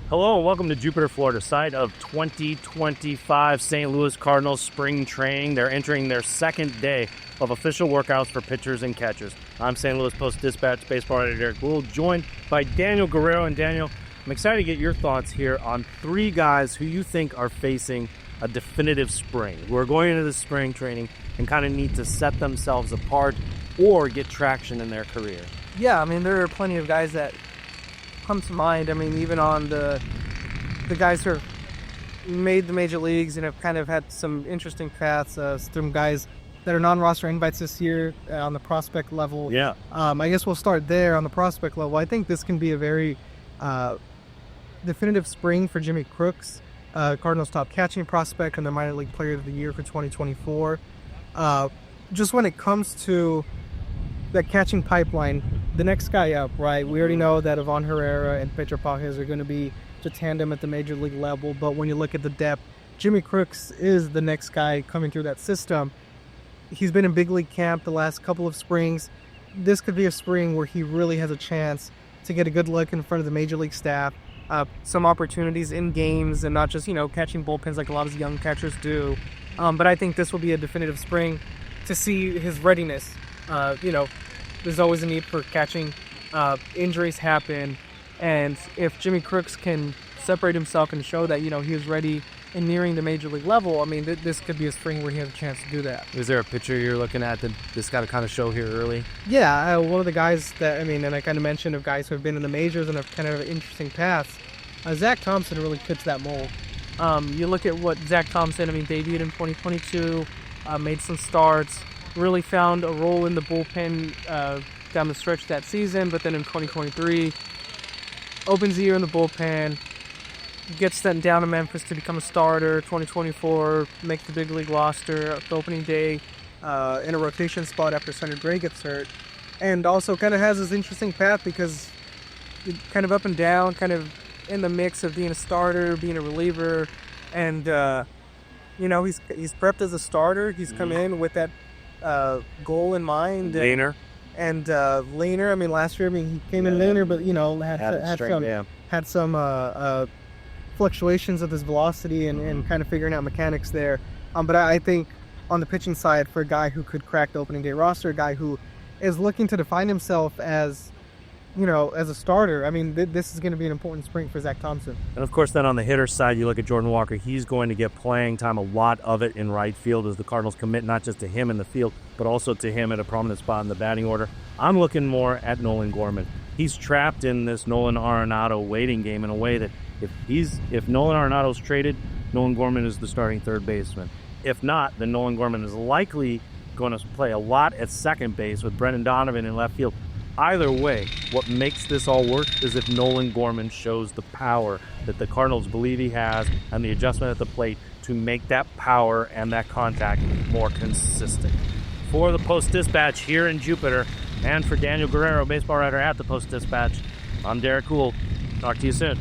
Hello and welcome to Jupiter, Florida, site of 2025 St. Louis Cardinals spring training. They're entering their second day of official workouts for pitchers and catchers. I'm St. Louis Post-Dispatch baseball editor Derrick, Goold, joined by Daniel Guerrero. And Daniel, I'm excited to get your thoughts here on three guys who you think are facing a definitive spring, who are going into the spring training and kind of need to set themselves apart or get traction in their career. Yeah, I mean, there are plenty of guys that come to mind. I mean, even on the guys who have made the major leagues and have kind of had some interesting paths, some guys that are non-roster invites this year on the prospect level. Yeah. I guess we'll start there on the prospect level. I think this can be a very definitive spring for Jimmy Crooks, Cardinals' top catching prospect and the minor league player of the year for 2024. Just when it comes to that catching pipeline, the next guy up, right? We already know that Ivan Herrera and Pedro Pages are going to be the tandem at the major league level, but when you look at the depth, Jimmy Crooks is the next guy coming through that system. He's been in big league camp the last couple of springs. This could be a spring where he really has a chance to get a good look in front of the major league staff, some opportunities in games and not just, catching bullpens like a lot of young catchers do. But I think this will be a definitive spring to see his readiness. There's always a need for catching. Injuries happen, and if Jimmy Crooks can separate himself and show that, he is ready and nearing the major league level, I mean, this could be a spring where he has a chance to do that. Is there a pitcher you're looking at that this got to kind of show here early? Yeah, one of the guys that, and I kind of mentioned of guys who have been in the majors and have kind of interesting paths, Zach Thompson really fits that mold. You look at what Zach Thompson, debuted in 2022, made some starts, really found a role in the bullpen down the stretch that season, but then in 2023 opens the year in the bullpen, gets sent down to Memphis to become a starter. 2024 makes the big league roster the opening day in a rotation spot after Center Gray gets hurt, and also kind of has this interesting path because kind of up and down, kind of in the mix of being a starter, being a reliever, and he's prepped as a starter. He's come in with that goal in mind. Leaner. And leaner. Last year, he came in leaner, but had some fluctuations of his velocity and kind of figuring out mechanics there. But I think on the pitching side, for a guy who could crack the opening day roster, a guy who is looking to define himself as a starter, this is going to be an important spring for Zach Thompson. And of course, then on the hitter side, you look at Jordan Walker. He's going to get playing time, a lot of it in right field as the Cardinals commit not just to him in the field, but also to him at a prominent spot in the batting order. I'm looking more at Nolan Gorman. He's trapped in this Nolan Arenado waiting game in a way that if Nolan Arenado's traded, Nolan Gorman is the starting third baseman. If not, then Nolan Gorman is likely going to play a lot at second base with Brendan Donovan in left field. Either way, what makes this all work is if Nolan Gorman shows the power that the Cardinals believe he has and the adjustment at the plate to make that power and that contact more consistent. For the Post-Dispatch here in Jupiter, and for Daniel Guerrero, baseball writer at the Post-Dispatch, I'm Derrick Goold. Talk to you soon.